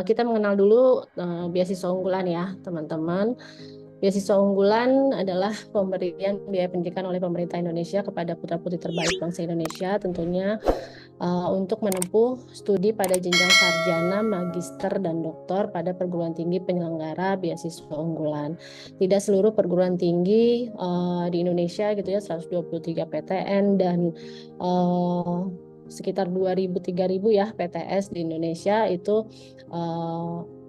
kita mengenal dulu beasiswa unggulan ya, teman-teman. Beasiswa unggulan adalah pemberian biaya pendidikan oleh pemerintah Indonesia kepada putra-putri terbaik bangsa Indonesia, tentunya untuk menempuh studi pada jenjang sarjana, magister, dan doktor pada perguruan tinggi penyelenggara beasiswa unggulan. Tidak seluruh perguruan tinggi di Indonesia gitu ya, 123 PTN dan sekitar 2.000-3.000 ya PTS di Indonesia itu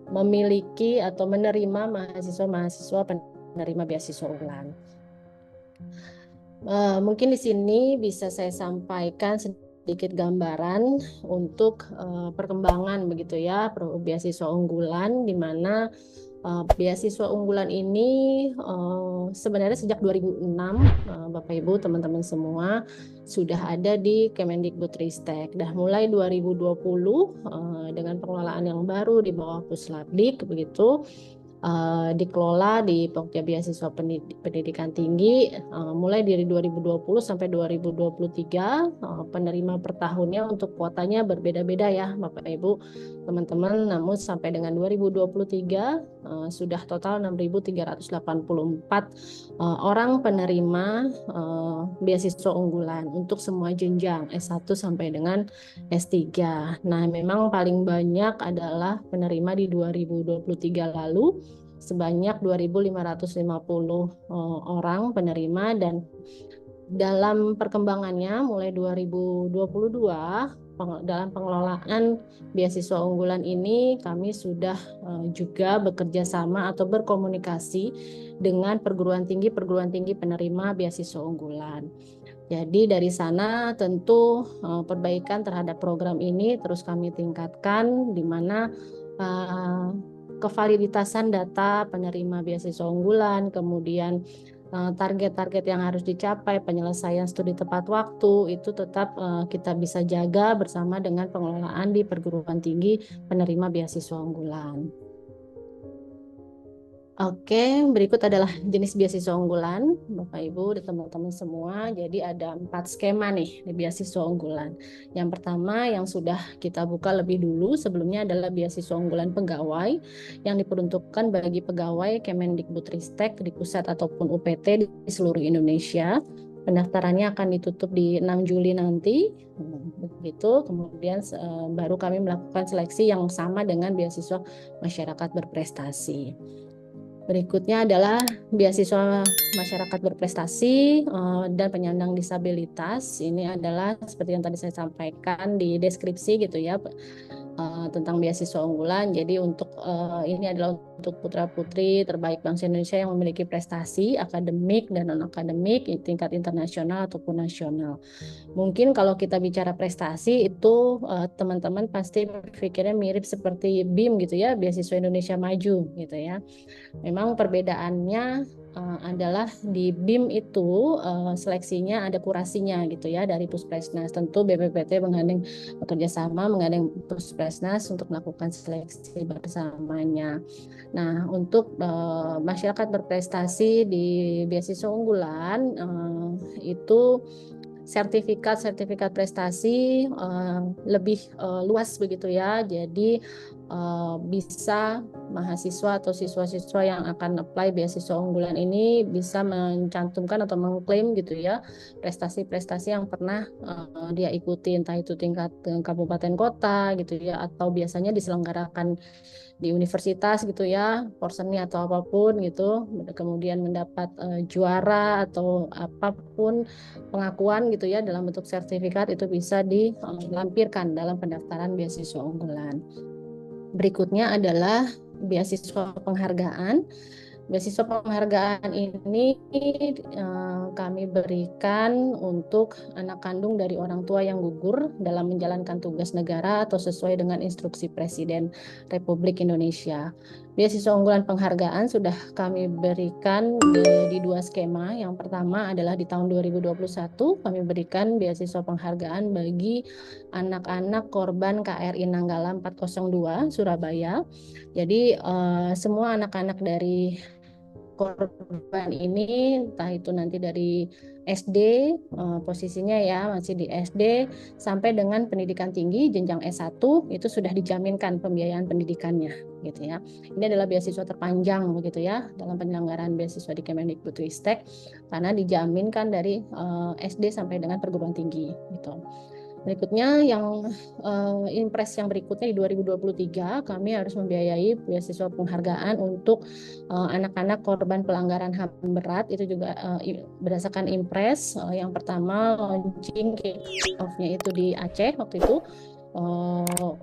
memiliki atau menerima mahasiswa-mahasiswa penerima beasiswa unggulan. Mungkin di sini bisa saya sampaikan sedikit gambaran untuk perkembangan begitu ya beasiswa unggulan, di mana beasiswa unggulan ini sebenarnya sejak 2006 Bapak Ibu teman-teman semua sudah ada di Kemendikbudristek. Dah mulai 2020 dengan pengelolaan yang baru di bawah Puslabdik begitu, dikelola di Pokja Beasiswa Pendidikan Tinggi mulai dari 2020 sampai 2023. Penerima per tahunnya untuk kuotanya berbeda-beda ya Bapak Ibu teman-teman, namun sampai dengan 2023 sudah total 6.384 orang penerima beasiswa unggulan untuk semua jenjang S1 sampai dengan S3. Nah, memang paling banyak adalah penerima di 2023 lalu sebanyak 2.550 orang penerima, dan dalam perkembangannya mulai 2022 dalam pengelolaan beasiswa unggulan ini kami sudah juga bekerja sama atau berkomunikasi dengan perguruan tinggi penerima beasiswa unggulan. Jadi dari sana tentu perbaikan terhadap program ini terus kami tingkatkan, di mana kevaliditasan data penerima beasiswa unggulan, kemudian target-target yang harus dicapai, penyelesaian studi tepat waktu, itu tetap kita bisa jaga bersama dengan pengelolaan di perguruan tinggi penerima beasiswa unggulan. Oke, berikut adalah jenis beasiswa unggulan, Bapak Ibu dan teman-teman semua. Jadi ada 4 skema nih di beasiswa unggulan. Yang pertama yang sudah kita buka lebih dulu sebelumnya adalah beasiswa unggulan pegawai yang diperuntukkan bagi pegawai Kemendikbudristek di pusat ataupun UPT di seluruh Indonesia. Pendaftarannya akan ditutup di 6 Juli nanti. Begitu, kemudian baru kami melakukan seleksi yang sama dengan beasiswa masyarakat berprestasi. Berikutnya adalah beasiswa masyarakat berprestasi dan penyandang disabilitas. Ini adalah seperti yang tadi saya sampaikan di deskripsi gitu ya, tentang beasiswa unggulan. Jadi untuk ini adalah untuk putra-putri terbaik bangsa Indonesia yang memiliki prestasi akademik dan non-akademik tingkat internasional ataupun nasional. Mungkin kalau kita bicara prestasi itu teman-teman pasti berpikirnya mirip seperti BIM gitu ya, Beasiswa Indonesia Maju gitu ya. Memang perbedaannya adalah di BIM itu seleksinya ada kurasinya gitu ya dari Puspresnas. Tentu BPPT bekerja sama menggandeng Puspresnas untuk melakukan seleksi bersamanya. Nah, untuk masyarakat berprestasi di beasiswa unggulan itu sertifikat prestasi lebih luas begitu ya. Jadi bisa mahasiswa atau siswa-siswa yang akan apply beasiswa unggulan ini bisa mencantumkan atau mengklaim gitu ya prestasi-prestasi yang pernah dia ikuti, entah itu tingkat kabupaten kota gitu ya, atau biasanya diselenggarakan di universitas gitu ya, porsennya atau apapun gitu, kemudian mendapat juara atau apapun pengakuan gitu ya dalam bentuk sertifikat, itu bisa dilampirkan dalam pendaftaran beasiswa unggulan. Berikutnya adalah beasiswa penghargaan. Beasiswa penghargaan ini kami berikan untuk anak kandung dari orang tua yang gugur dalam menjalankan tugas negara atau sesuai dengan instruksi Presiden Republik Indonesia. Beasiswa unggulan penghargaan sudah kami berikan di 2 skema. Yang pertama adalah di tahun 2021 kami berikan beasiswa penghargaan bagi anak-anak korban KRI Nanggala 402 Surabaya. Jadi semua anak-anak dari korban ini, entah itu nanti dari SD, posisinya ya masih di SD, sampai dengan pendidikan tinggi jenjang S1 itu sudah dijaminkan pembiayaan pendidikannya gitu ya. Ini adalah beasiswa terpanjang begitu ya dalam penyelenggaraan beasiswa di Kemendikbudristek karena dijaminkan dari SD sampai dengan perguruan tinggi gitu. Berikutnya yang impres yang berikutnya di 2023 kami harus membiayai beasiswa penghargaan untuk anak-anak korban pelanggaran HAM berat. Itu juga berdasarkan impres. Yang pertama launching kick off-nya itu di Aceh waktu itu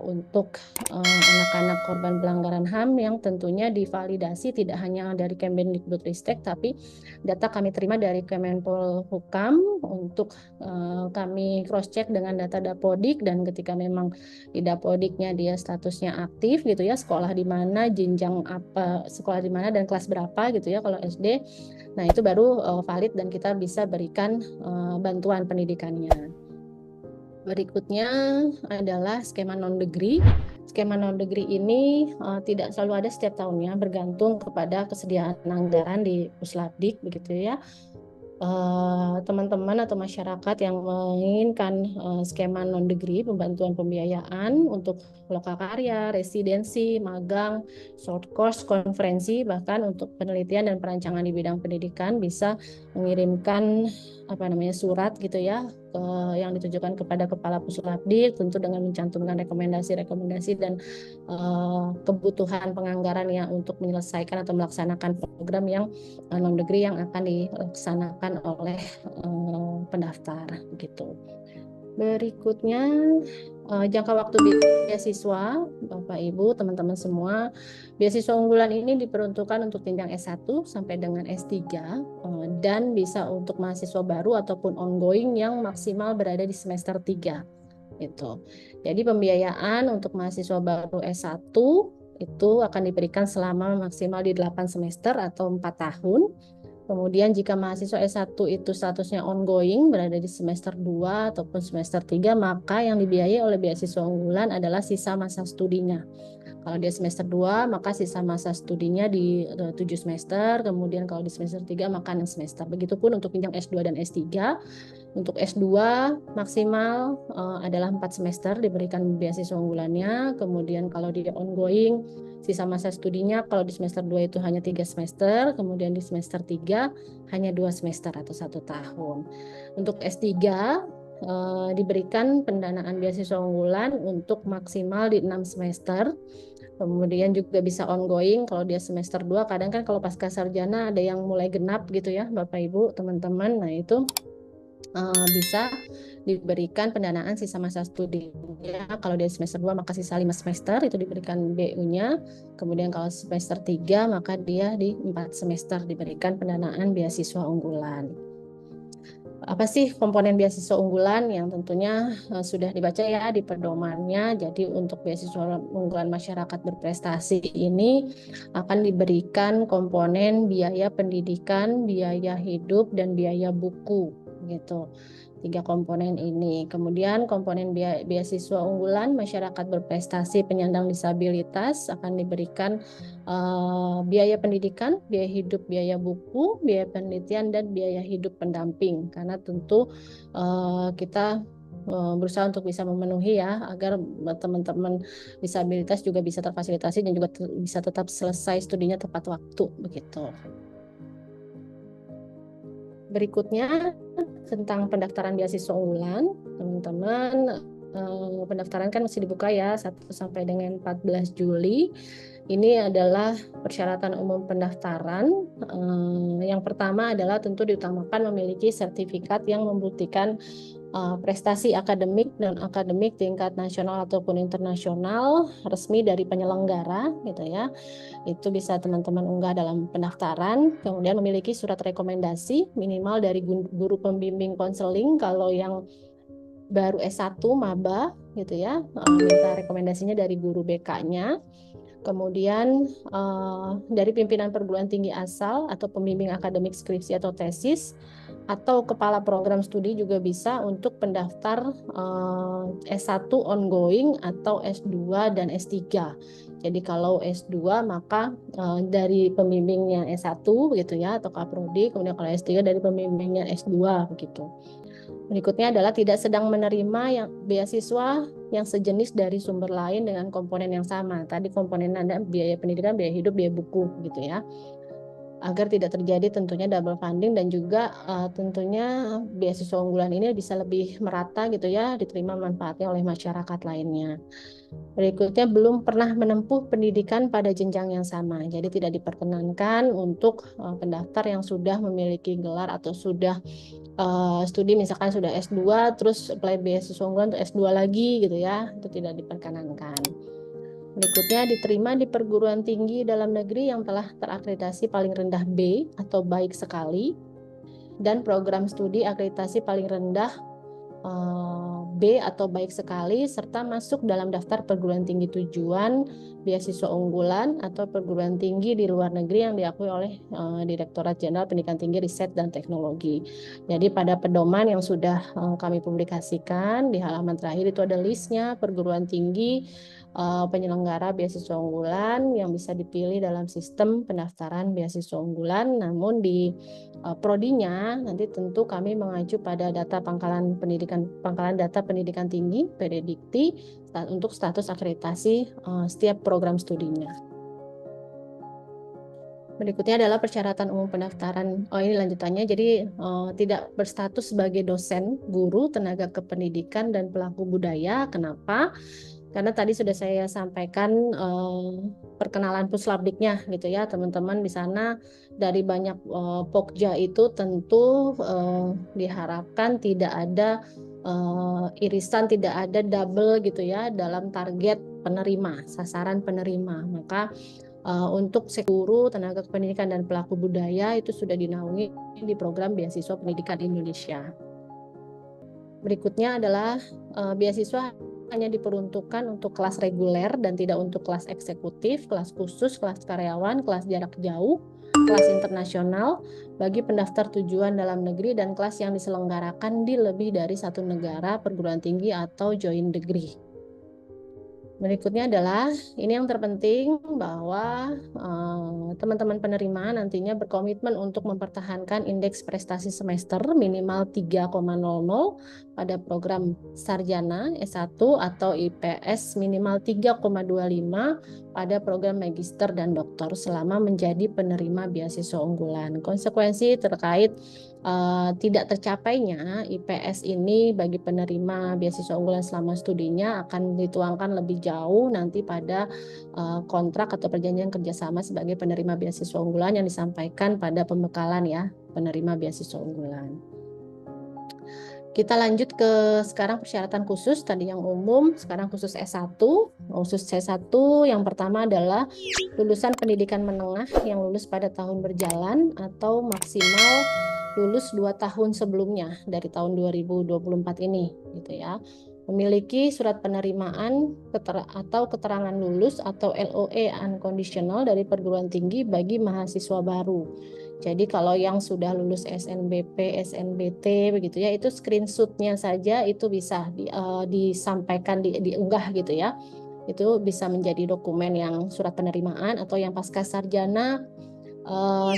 untuk anak-anak korban pelanggaran HAM yang tentunya divalidasi tidak hanya dari Kemendikbudristek tapi data kami terima dari Kemenpolhukam untuk kami cross check dengan data Dapodik, dan ketika memang di Dapodiknya dia statusnya aktif gitu ya, sekolah di mana, jenjang apa, sekolah di mana dan kelas berapa gitu ya kalau SD. Nah, itu baru valid dan kita bisa berikan bantuan pendidikannya. Berikutnya adalah skema non-degree. Skema non-degree ini tidak selalu ada setiap tahunnya, bergantung kepada kesediaan anggaran di Puslabdik begitu ya. Teman-teman atau masyarakat yang menginginkan skema non-degree, pembantuan pembiayaan untuk lokakarya, residensi, magang, short course, konferensi, bahkan untuk penelitian dan perancangan di bidang pendidikan bisa mengirimkan surat gitu ya yang ditujukan kepada Kepala Puslabdik, tentu dengan mencantumkan rekomendasi-rekomendasi dan kebutuhan penganggaran yang untuk menyelesaikan atau melaksanakan program yang non-degree yang akan dilaksanakan oleh pendaftar gitu. Berikutnya jangka waktu beasiswa, Bapak Ibu, teman-teman semua. Beasiswa unggulan ini diperuntukkan untuk jenjang S1 sampai dengan S3 dan bisa untuk mahasiswa baru ataupun ongoing yang maksimal berada di semester 3 gitu. Jadi pembiayaan untuk mahasiswa baru S1 itu akan diberikan selama maksimal di 8 semester atau 4 tahun. Kemudian jika mahasiswa S1 itu statusnya ongoing, berada di semester 2 ataupun semester 3, maka yang dibiayai oleh beasiswa unggulan adalah sisa masa studinya. Kalau dia semester 2, maka sisa masa studinya di 7 semester, kemudian kalau di semester 3, maka 6 semester. Begitupun untuk jenjang S2 dan S3. Untuk S2 maksimal adalah 4 semester diberikan beasiswa unggulannya, kemudian kalau dia ongoing, sisa masa studinya kalau di semester 2 itu hanya 3 semester, kemudian di semester 3 hanya 2 semester atau 1 tahun. Untuk S3 diberikan pendanaan beasiswa unggulan untuk maksimal di 6 semester. Kemudian juga bisa ongoing kalau dia semester 2, kadang kan kalau pasca sarjana ada yang mulai genap gitu ya Bapak Ibu, teman-teman. Nah, itu bisa diberikan pendanaan sisa masa studinya. Kalau dia semester 2 maka sisa 5 semester itu diberikan BU-nya. Kemudian kalau semester 3 maka dia di 4 semester diberikan pendanaan beasiswa unggulan. Apa sih komponen beasiswa unggulan yang tentunya sudah dibaca ya di pedomannya. Jadi untuk beasiswa unggulan masyarakat berprestasi ini akan diberikan komponen biaya pendidikan, biaya hidup, dan biaya buku gitu. 3 komponen ini. Kemudian komponen beasiswa unggulan masyarakat berprestasi penyandang disabilitas akan diberikan biaya pendidikan, biaya hidup, biaya buku, biaya penelitian, dan biaya hidup pendamping. Karena tentu kita berusaha untuk bisa memenuhi ya agar teman-teman disabilitas juga bisa terfasilitasi dan juga bisa tetap selesai studinya tepat waktu begitu. Berikutnya tentang pendaftaran beasiswa unggulan, teman-teman, pendaftaran kan masih dibuka ya 1 sampai dengan 14 Juli. Ini adalah persyaratan umum pendaftaran. Yang pertama adalah tentu diutamakan memiliki sertifikat yang membuktikan prestasi akademik dan akademik tingkat nasional ataupun internasional resmi dari penyelenggara gitu ya. Itu bisa teman-teman unggah dalam pendaftaran. Kemudian memiliki surat rekomendasi minimal dari guru pembimbing konseling kalau yang baru S1 maba gitu ya, minta rekomendasinya dari guru BK-nya. Kemudian dari pimpinan perguruan tinggi asal atau pembimbing akademik skripsi atau tesis atau kepala program studi juga bisa untuk pendaftar S1 ongoing atau S2 dan S3. Jadi kalau S2 maka dari pembimbingnya S1 begitu ya atau kaprodi, kemudian kalau S3 dari pembimbingnya S2 begitu. Berikutnya adalah tidak sedang menerima yang beasiswa yang sejenis dari sumber lain dengan komponen yang sama. Tadi komponen ada biaya pendidikan, biaya hidup, biaya buku gitu ya. Agar tidak terjadi tentunya double funding dan juga tentunya beasiswa unggulan ini bisa lebih merata gitu ya, diterima manfaatnya oleh masyarakat lainnya. Berikutnya belum pernah menempuh pendidikan pada jenjang yang sama. Jadi tidak diperkenankan untuk pendaftar yang sudah memiliki gelar atau sudah studi misalkan sudah S2 terus apply beasiswa unggulan untuk S2 lagi gitu ya, itu tidak diperkenankan. Berikutnya diterima di perguruan tinggi dalam negeri yang telah terakreditasi paling rendah B atau baik sekali dan program studi akreditasi paling rendah B atau baik sekali serta masuk dalam daftar perguruan tinggi tujuan beasiswa unggulan atau perguruan tinggi di luar negeri yang diakui oleh Direktorat Jenderal Pendidikan Tinggi Riset dan Teknologi. Jadi pada pedoman yang sudah kami publikasikan di halaman terakhir itu ada listnya perguruan tinggi penyelenggara beasiswa unggulan yang bisa dipilih dalam sistem pendaftaran beasiswa unggulan. Namun di prodinya nanti tentu kami mengacu pada data pangkalan data pendidikan tinggi (PDDikti) untuk status akreditasi setiap program studinya. Berikutnya adalah persyaratan umum pendaftaran. Ini lanjutannya. Jadi tidak berstatus sebagai dosen, guru, tenaga kependidikan dan pelaku budaya. Kenapa? Karena tadi sudah saya sampaikan perkenalan puslabdiknya gitu ya teman-teman. Di sana dari banyak pokja itu tentu diharapkan tidak ada irisan, tidak ada double gitu ya dalam target penerima, sasaran penerima. Maka untuk guru, tenaga kependidikan dan pelaku budaya itu sudah dinaungi di program beasiswa pendidikan Indonesia. Berikutnya adalah beasiswa hanya diperuntukkan untuk kelas reguler dan tidak untuk kelas eksekutif, kelas khusus, kelas karyawan, kelas jarak jauh, kelas internasional bagi pendaftar tujuan dalam negeri dan kelas yang diselenggarakan di lebih dari satu negara, perguruan tinggi atau joint degree. Berikutnya adalah ini yang terpenting bahwa teman-teman penerima nantinya berkomitmen untuk mempertahankan indeks prestasi semester minimal 3,00 pada program sarjana S1 atau IPS minimal 3,25 pada program magister dan doktor selama menjadi penerima beasiswa unggulan. Konsekuensi terkait tidak tercapainya IPS ini bagi penerima beasiswa unggulan selama studinya akan dituangkan lebih jauh nanti pada kontrak atau perjanjian kerjasama sebagai penerima beasiswa unggulan yang disampaikan pada pembekalan ya penerima beasiswa unggulan. Kita lanjut ke sekarang persyaratan khusus, tadi yang umum, sekarang khusus S1. Khusus S1 yang pertama adalah lulusan pendidikan menengah yang lulus pada tahun berjalan atau maksimal lulus 2 tahun sebelumnya dari tahun 2024 ini gitu ya. Memiliki surat penerimaan atau keterangan lulus atau LOE unconditional dari perguruan tinggi bagi mahasiswa baru. Jadi kalau yang sudah lulus SNBP, SNBT begitu ya, itu screenshotnya saja itu bisa disampaikan, diunggah gitu ya. Itu bisa menjadi dokumen yang surat penerimaan atau yang pasca sarjana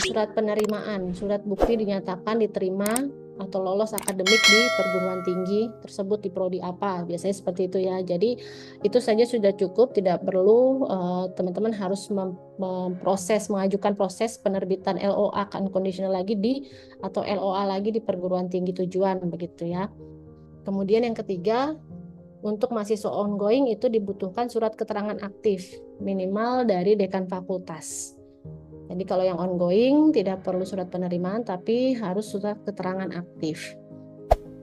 surat penerimaan, surat bukti dinyatakan diterima atau lolos akademik di perguruan tinggi tersebut di prodi apa, biasanya seperti itu ya. Jadi itu saja sudah cukup, tidak perlu teman-teman harus mengajukan proses penerbitan LOA unconditional lagi atau LOA lagi di perguruan tinggi tujuan begitu ya. Kemudian yang ketiga, untuk mahasiswa ongoing itu dibutuhkan surat keterangan aktif minimal dari dekan fakultas. Jadi kalau yang ongoing tidak perlu surat penerimaan tapi harus surat keterangan aktif.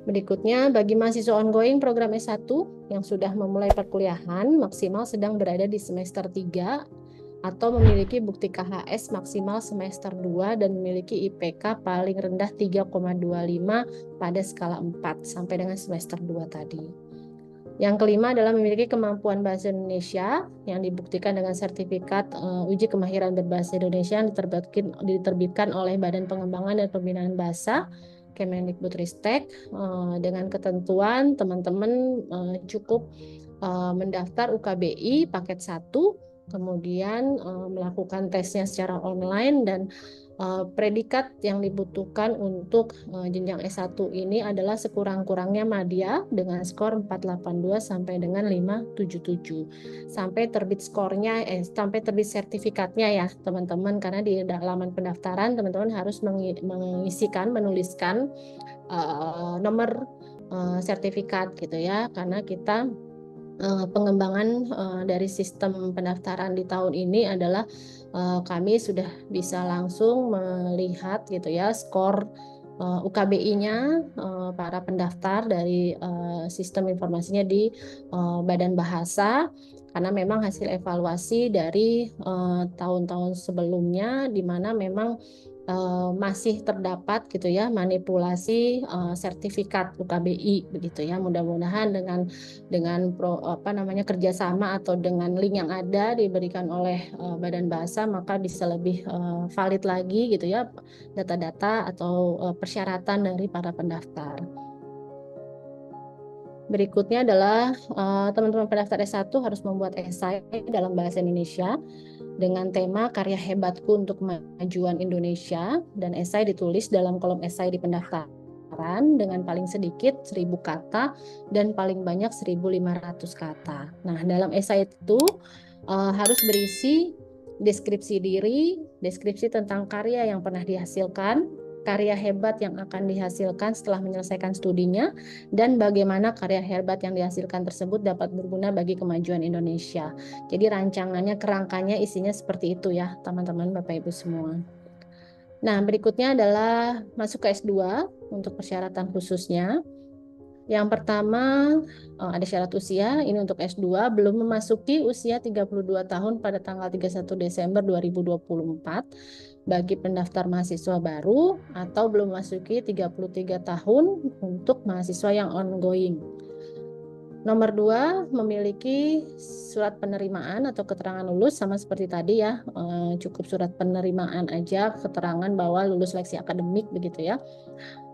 Berikutnya bagi mahasiswa ongoing program S1 yang sudah memulai perkuliahan maksimal sedang berada di semester 3 atau memiliki bukti KHS maksimal semester 2 dan memiliki IPK paling rendah 3,25 pada skala 4 sampai dengan semester 2 tadi. Yang kelima adalah memiliki kemampuan bahasa Indonesia yang dibuktikan dengan sertifikat uji kemahiran berbahasa Indonesia yang diterbitkan oleh Badan Pengembangan dan Pembinaan Bahasa Kemendikbudristek, dengan ketentuan teman-teman cukup mendaftar UKBI paket 1, kemudian melakukan tesnya secara online, dan predikat yang dibutuhkan untuk jenjang S1 ini adalah sekurang-kurangnya madya dengan skor 482 sampai dengan 577. Sampai terbit skornya, sampai terbit sertifikatnya ya teman-teman, karena di halaman pendaftaran teman-teman harus menuliskan nomor sertifikat gitu ya, karena kita pengembangan dari sistem pendaftaran di tahun ini adalah kami sudah bisa langsung melihat gitu ya skor UKBI-nya para pendaftar dari sistem informasinya di Badan Bahasa, karena memang hasil evaluasi dari tahun-tahun sebelumnya di mana memang masih terdapat gitu ya manipulasi sertifikat UKBI begitu ya. Mudah-mudahan dengan kerjasama atau dengan link yang ada diberikan oleh Badan Bahasa, maka bisa lebih valid lagi gitu ya data-data atau persyaratan dari para pendaftar. Berikutnya adalah teman-teman pendaftar S1 harus membuat esai dalam bahasa Indonesia dengan tema karya hebatku untuk kemajuan Indonesia, dan esai ditulis dalam kolom esai di pendaftaran dengan paling sedikit 1.000 kata dan paling banyak 1.500 kata. Nah, dalam esai itu harus berisi deskripsi diri, deskripsi tentang karya yang pernah dihasilkan, karya hebat yang akan dihasilkan setelah menyelesaikan studinya, dan bagaimana karya hebat yang dihasilkan tersebut dapat berguna bagi kemajuan Indonesia. Jadi rancangannya, kerangkanya isinya seperti itu ya teman-teman Bapak Ibu semua. Nah, berikutnya adalah masuk ke S2 untuk persyaratan khususnya. Yang pertama ada syarat usia, ini untuk S2 belum memasuki usia 32 tahun pada tanggal 31 Desember 2024 bagi pendaftar mahasiswa baru, atau belum memasuki 33 tahun untuk mahasiswa yang ongoing. Nomor 2, memiliki surat penerimaan atau keterangan lulus, sama seperti tadi ya, cukup surat penerimaan aja, keterangan bahwa lulus seleksi akademik begitu ya.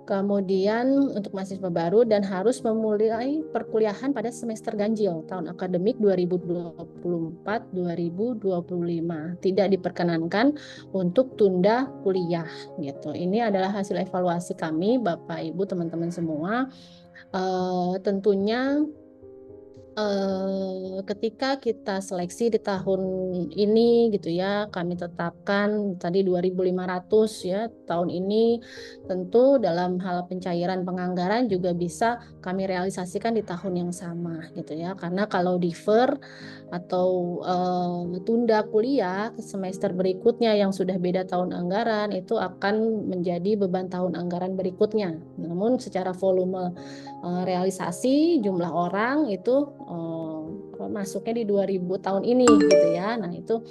Kemudian untuk mahasiswa baru dan harus memulai perkuliahan pada semester ganjil tahun akademik 2024-2025. Tidak diperkenankan untuk tunda kuliah gitu. Ini adalah hasil evaluasi kami Bapak Ibu teman-teman semua. Tentunya ketika kita seleksi di tahun ini gitu ya, kami tetapkan tadi 2.500 ya tahun ini. Tentu dalam hal pencairan penganggaran juga bisa kami realisasikan di tahun yang sama gitu ya, karena kalau defer atau tunda kuliah ke semester berikutnya yang sudah beda tahun anggaran, itu akan menjadi beban tahun anggaran berikutnya. Namun secara volume realisasi jumlah orang itu masuknya di 2000 tahun ini gitu ya. Nah, itu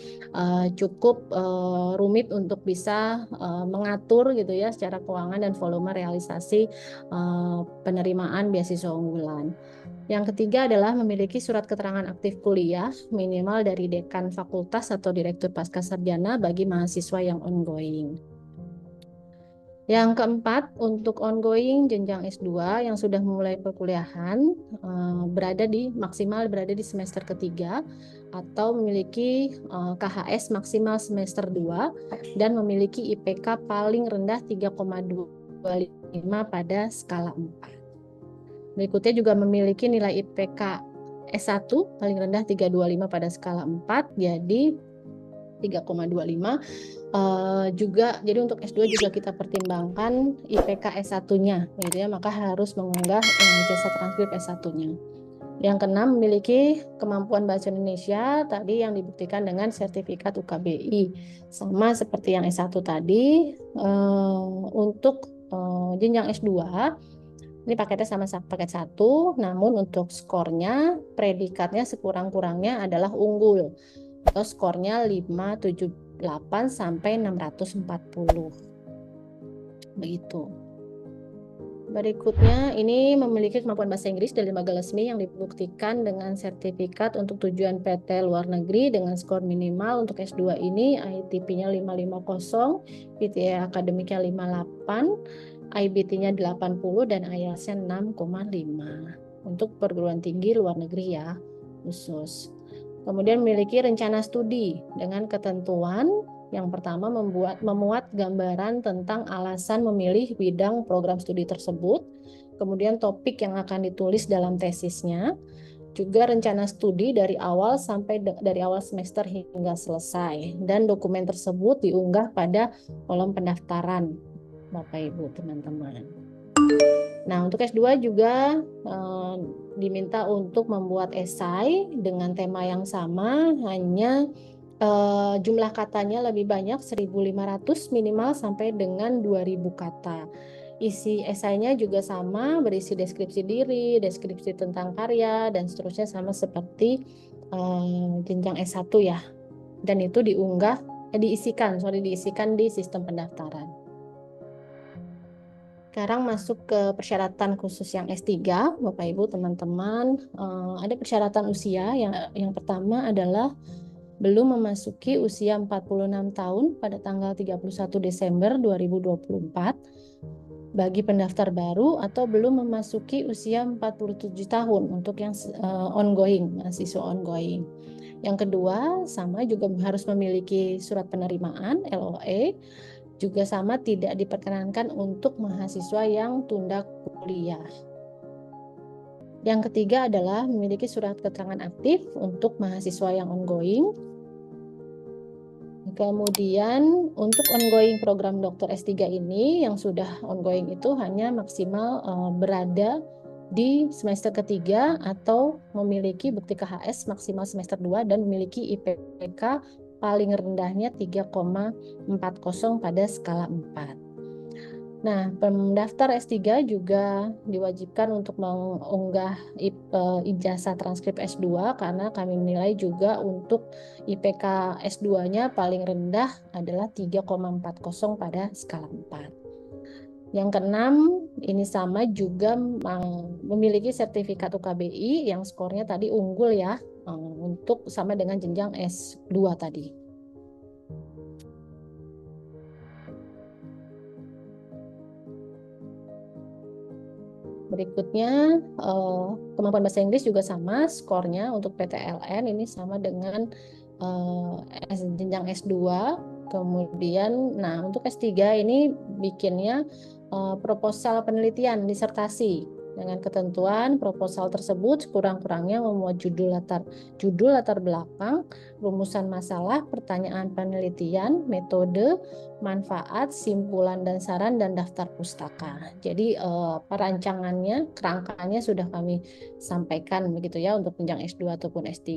cukup rumit untuk bisa mengatur gitu ya secara keuangan dan volume realisasi penerimaan beasiswa unggulan. Yang ketiga adalah memiliki surat keterangan aktif kuliah minimal dari dekan fakultas atau direktur pascasarjana bagi mahasiswa yang ongoing. Yang keempat, untuk ongoing jenjang S2 yang sudah memulai perkuliahan maksimal berada di semester ketiga atau memiliki KHS maksimal semester 2 dan memiliki IPK paling rendah 3,25 pada skala 4. Berikutnya juga memiliki nilai IPK S1 paling rendah 325 pada skala 4, jadi 3,25. Juga jadi untuk S2 juga kita pertimbangkan IPK S1-nya gitu ya, maka harus mengunggah jasa transkrip S1-nya. Yang keenam, memiliki kemampuan bahasa Indonesia tadi yang dibuktikan dengan sertifikat UKBI, sama seperti yang S1 tadi. Untuk jenjang S2 ini paketnya sama paket 1, namun untuk skornya predikatnya sekurang-kurangnya adalah unggul atau skornya 578 sampai 640. Begitu. Berikutnya, ini memiliki kemampuan bahasa Inggris dari lembaga resmi yang dibuktikan dengan sertifikat untuk tujuan PT luar negeri dengan skor minimal untuk S2 ini ITP-nya 550, PTA akademiknya 58, IBT-nya 80, dan IELTS-nya 6,5. Untuk perguruan tinggi luar negeri ya, khusus. Kemudian memiliki rencana studi dengan ketentuan yang pertama memuat gambaran tentang alasan memilih bidang program studi tersebut, kemudian topik yang akan ditulis dalam tesisnya, juga rencana studi dari awal semester hingga selesai, dan dokumen tersebut diunggah pada kolom pendaftaran, Bapak Ibu teman-teman. Nah, untuk S2 juga diminta untuk membuat esai dengan tema yang sama, hanya jumlah katanya lebih banyak 1.500 minimal sampai dengan 2.000 kata. Isi esainya juga sama, berisi deskripsi diri, deskripsi tentang karya, dan seterusnya sama seperti jenjang S1 ya. Dan itu diisikan di sistem pendaftaran. Sekarang masuk ke persyaratan khusus yang S3, Bapak Ibu teman-teman. Ada persyaratan usia, yang pertama adalah belum memasuki usia 46 tahun pada tanggal 31 Desember 2024 bagi pendaftar baru, atau belum memasuki usia 47 tahun untuk yang ongoing, mahasiswa ongoing. Yang kedua, sama juga harus memiliki surat penerimaan LOE, juga sama tidak diperkenankan untuk mahasiswa yang tunda kuliah. Yang ketiga adalah memiliki surat keterangan aktif untuk mahasiswa yang ongoing. Kemudian untuk ongoing program dokter S3 ini, yang sudah ongoing itu hanya maksimal berada di semester ketiga atau memiliki bukti KHS maksimal semester 2 dan memiliki IPK paling rendahnya 3,40 pada skala 4. Nah, pendaftar S3 juga diwajibkan untuk mengunggah ijazah transkrip S2 karena kami menilai juga untuk IPK S2-nya paling rendah adalah 3,40 pada skala 4. Yang keenam, ini sama juga memiliki sertifikat UKBI yang skornya tadi unggul ya, untuk sama dengan jenjang S2 tadi. Berikutnya, kemampuan bahasa Inggris juga sama, skornya untuk PTLN ini sama dengan jenjang S2. Kemudian, nah untuk S3 ini bikinnya proposal penelitian, disertasi dengan ketentuan proposal tersebut kurang-kurangnya memuat judul latar belakang, rumusan masalah, pertanyaan penelitian, metode, manfaat, simpulan dan saran, dan daftar pustaka. Jadi perancangannya, kerangkanya sudah kami sampaikan begitu ya untuk jenjang S2 ataupun S3.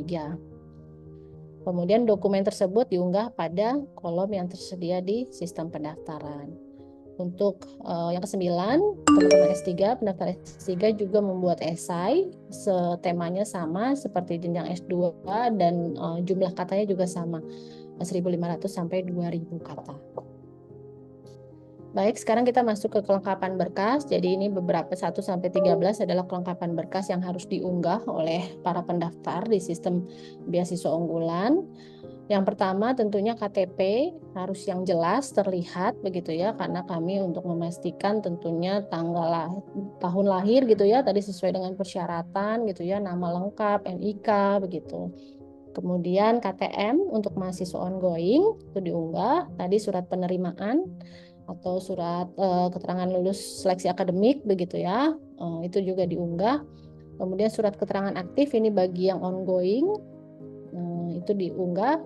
Kemudian dokumen tersebut diunggah pada kolom yang tersedia di sistem pendaftaran. Untuk yang ke-9, teman-teman S3, pendaftar S3 juga membuat esai, temanya sama seperti jenjang S2 dan jumlah katanya juga sama, 1.500 sampai 2.000 kata. Baik, sekarang kita masuk ke kelengkapan berkas. Jadi ini beberapa 1 sampai 13 adalah kelengkapan berkas yang harus diunggah oleh para pendaftar di sistem beasiswa unggulan. Yang pertama tentunya KTP harus yang jelas terlihat begitu ya, karena kami untuk memastikan tentunya tahun lahir gitu ya, tadi sesuai dengan persyaratan gitu ya, nama lengkap, NIK begitu. Kemudian KTM untuk mahasiswa ongoing itu diunggah, tadi surat penerimaan atau surat keterangan lulus seleksi akademik begitu ya, itu juga diunggah. Kemudian surat keterangan aktif ini bagi yang ongoing, itu diunggah,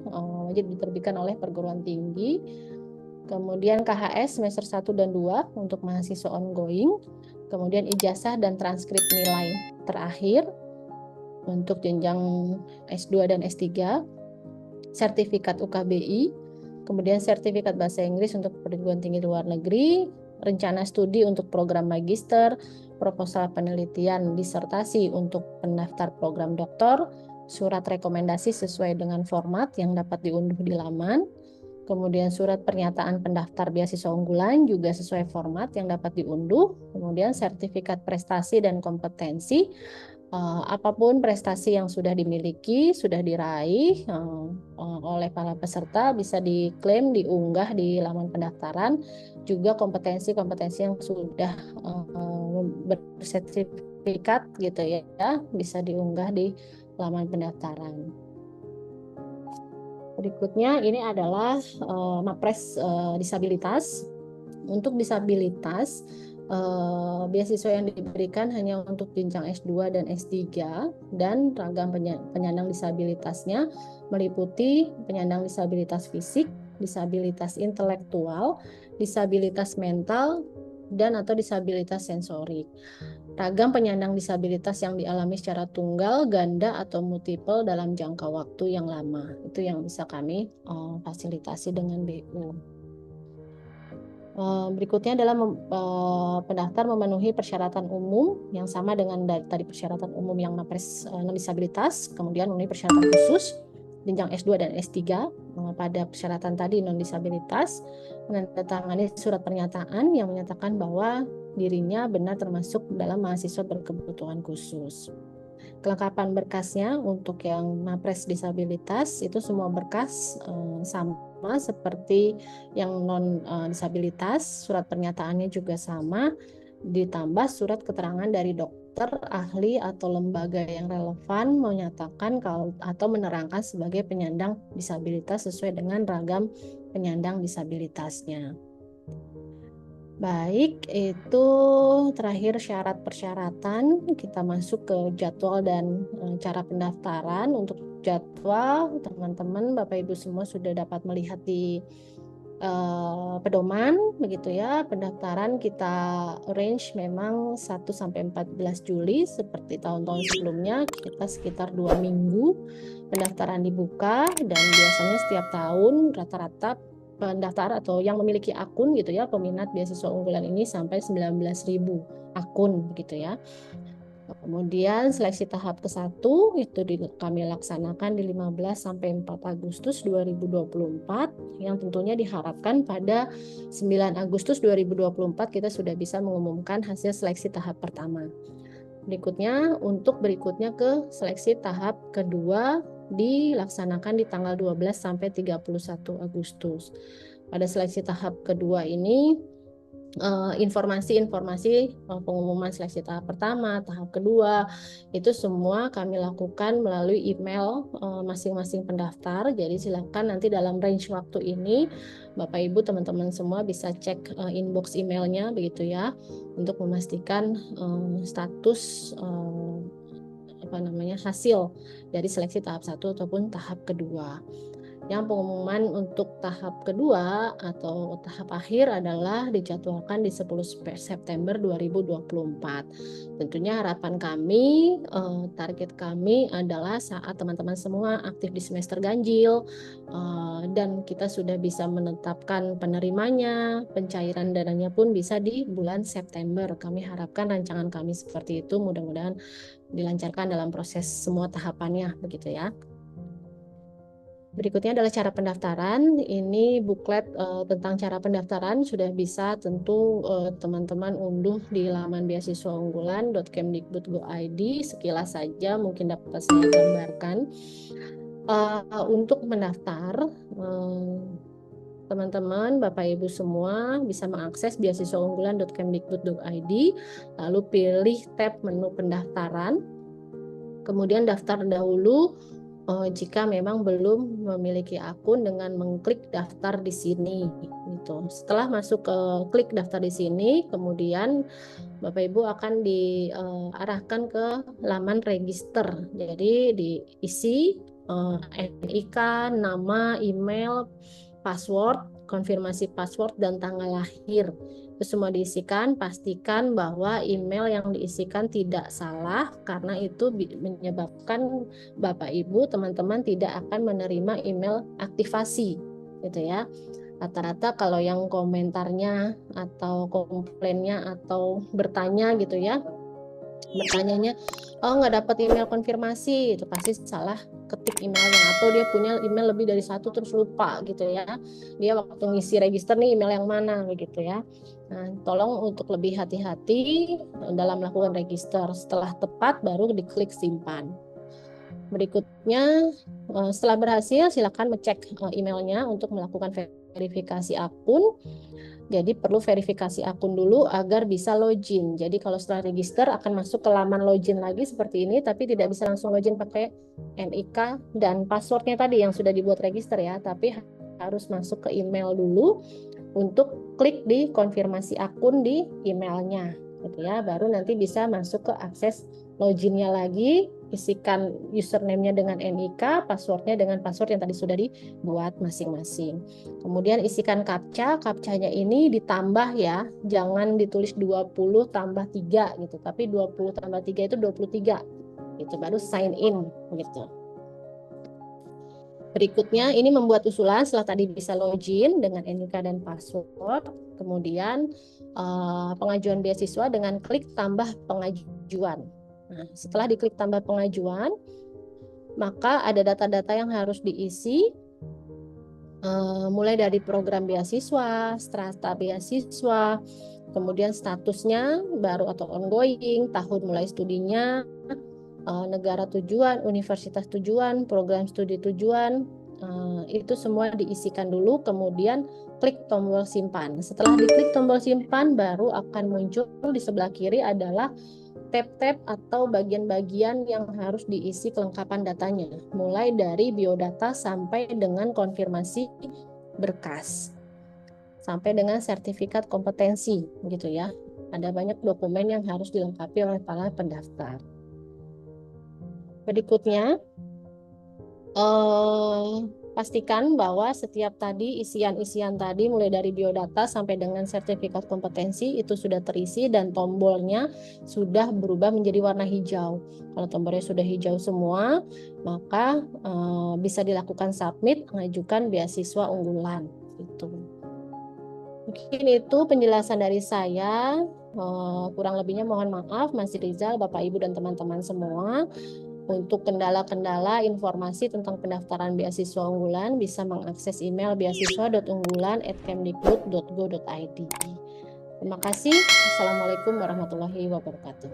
wajib diterbitkan oleh perguruan tinggi. Kemudian KHS semester 1 dan 2 untuk mahasiswa ongoing. Kemudian ijazah dan transkrip nilai terakhir untuk jenjang S2 dan S3. Sertifikat UKBI, kemudian sertifikat bahasa Inggris untuk perguruan tinggi luar negeri, rencana studi untuk program magister, proposal penelitian disertasi untuk pendaftar program doktor, surat rekomendasi sesuai dengan format yang dapat diunduh di laman, Kemudian surat pernyataan pendaftar beasiswa unggulan juga sesuai format yang dapat diunduh. Kemudian sertifikat prestasi dan kompetensi. Apapun prestasi yang sudah dimiliki, sudah diraih oleh para peserta bisa diklaim, diunggah di laman pendaftaran. Juga kompetensi-kompetensi yang sudah bersertifikat gitu ya, bisa diunggah di laman pendaftaran. Berikutnya ini adalah Mapres disabilitas. Untuk disabilitas, beasiswa yang diberikan hanya untuk jenjang S2 dan S3 dan ragam penyandang disabilitasnya meliputi penyandang disabilitas fisik, disabilitas intelektual, disabilitas mental, dan atau disabilitas sensorik. Ragam penyandang disabilitas yang dialami secara tunggal, ganda, atau multiple dalam jangka waktu yang lama. Itu yang bisa kami fasilitasi dengan BU. Berikutnya adalah pendaftar memenuhi persyaratan umum yang sama dengan tadi persyaratan umum yang Mapres non-disabilitas, kemudian memenuhi persyaratan khusus jenjang S2 dan S3 pada persyaratan tadi non-disabilitas, menandatangani surat pernyataan yang menyatakan bahwa dirinya benar termasuk dalam mahasiswa berkebutuhan khusus. Kelengkapan berkasnya untuk yang Mapres disabilitas itu semua berkas sama seperti yang non disabilitas, surat pernyataannya juga sama, ditambah surat keterangan dari dokter, ahli atau lembaga yang relevan menyatakan atau menerangkan sebagai penyandang disabilitas sesuai dengan ragam penyandang disabilitasnya. Baik, itu terakhir syarat persyaratan. Kita masuk ke jadwal dan cara pendaftaran. Untuk jadwal, teman-teman, Bapak Ibu semua sudah dapat melihat di pedoman, begitu ya. Pendaftaran kita range memang 1 sampai 14 Juli seperti tahun-tahun sebelumnya. Kita sekitar 2 minggu pendaftaran dibuka dan biasanya setiap tahun rata-rata pendaftar atau yang memiliki akun gitu ya, peminat beasiswa unggulan ini sampai 19.000 akun begitu ya. Kemudian seleksi tahap ke-1 itu kami laksanakan di 15 sampai 4 Agustus 2024 yang tentunya diharapkan pada 9 Agustus 2024 kita sudah bisa mengumumkan hasil seleksi tahap pertama. Berikutnya ke seleksi tahap kedua dilaksanakan di tanggal 12 sampai 31 Agustus. Pada seleksi tahap kedua ini informasi-informasi pengumuman seleksi tahap pertama, tahap kedua itu semua kami lakukan melalui email masing-masing pendaftar. Jadi silakan nanti dalam range waktu ini Bapak Ibu teman-teman semua bisa cek inbox emailnya begitu ya untuk memastikan status hasil dari seleksi tahap 1 ataupun tahap kedua. Yang pengumuman untuk tahap kedua atau tahap akhir adalah dijadwalkan di 10 September 2024. Tentunya harapan kami, target kami adalah saat teman-teman semua aktif di semester ganjil dan kita sudah bisa menetapkan penerimanya, pencairan dananya pun bisa di bulan September. Kami harapkan rancangan kami seperti itu, mudah-mudahan dilancarkan dalam proses semua tahapannya begitu ya. Berikutnya adalah cara pendaftaran. Ini buklet tentang cara pendaftaran sudah bisa tentu teman-teman unduh di laman beasiswaunggulan.kemdikbud.go.id. Sekilas saja mungkin dapat saya gambarkan. Untuk mendaftar, teman-teman, Bapak Ibu semua bisa mengakses beasiswaunggulan.kemdikbud.go.id, lalu pilih tab menu pendaftaran, kemudian daftar dahulu. Jika memang belum memiliki akun dengan mengklik daftar di sini gitu. Setelah masuk ke klik daftar di sini, kemudian Bapak Ibu akan diarahkan ke laman register. Jadi diisi NIK, nama, email, password, konfirmasi password dan tanggal lahir. Itu semua diisikan, pastikan bahwa email yang diisikan tidak salah karena itu menyebabkan Bapak Ibu teman-teman tidak akan menerima email aktivasi gitu ya. Rata-rata kalau yang komentarnya atau komplainnya atau bertanya gitu ya Bertanyanya, oh nggak dapat email konfirmasi, itu pasti salah ketik emailnya, atau dia punya email lebih dari satu terus lupa gitu ya. Dia waktu ngisi register nih email yang mana begitu ya. Nah, tolong untuk lebih hati-hati dalam melakukan register. Setelah tepat baru diklik simpan. Berikutnya, setelah berhasil silakan ngecek emailnya untuk melakukan verifikasi akun. Jadi perlu verifikasi akun dulu agar bisa login. Jadi kalau setelah register akan masuk ke laman login lagi seperti ini, tapi tidak bisa langsung login pakai NIK dan passwordnya tadi yang sudah dibuat register ya, tapi harus masuk ke email dulu untuk klik di konfirmasi akun di emailnya, gitu ya. Baru nanti bisa masuk ke akses loginnya lagi, isikan username-nya dengan NIK, passwordnya dengan password yang tadi sudah dibuat masing-masing. Kemudian isikan captcha, captcha-nya ini ditambah ya, jangan ditulis 20 tambah 3 gitu, tapi 20 tambah 3 itu 23 gitu, baru sign in gitu. Berikutnya ini membuat usulan setelah tadi bisa login dengan NIK dan password, kemudian pengajuan beasiswa dengan klik tambah pengajuan. Nah, setelah diklik tambah pengajuan, maka ada data-data yang harus diisi, mulai dari program beasiswa, strata beasiswa, kemudian statusnya baru atau ongoing, tahun mulai studinya, negara tujuan, universitas tujuan, program studi tujuan, itu semua diisikan dulu, kemudian klik tombol simpan. Setelah diklik tombol simpan, baru akan muncul di sebelah kiri adalah tab-tab atau bagian-bagian yang harus diisi kelengkapan datanya, mulai dari biodata sampai dengan konfirmasi berkas, sampai dengan sertifikat kompetensi, gitu ya. Ada banyak dokumen yang harus dilengkapi oleh para pendaftar. Berikutnya, pastikan bahwa setiap tadi isian-isian tadi mulai dari biodata sampai dengan sertifikat kompetensi itu sudah terisi dan tombolnya sudah berubah menjadi warna hijau. Kalau tombolnya sudah hijau semua, maka bisa dilakukan submit, mengajukan beasiswa unggulan. Gitu. Mungkin itu penjelasan dari saya. Kurang lebihnya mohon maaf, Mas Rizal, Bapak Ibu dan teman-teman semua. Untuk kendala-kendala informasi tentang pendaftaran beasiswa unggulan bisa mengakses email beasiswa.unggulan@kemdikbud.go.id. Terima kasih. Assalamualaikum warahmatullahi wabarakatuh.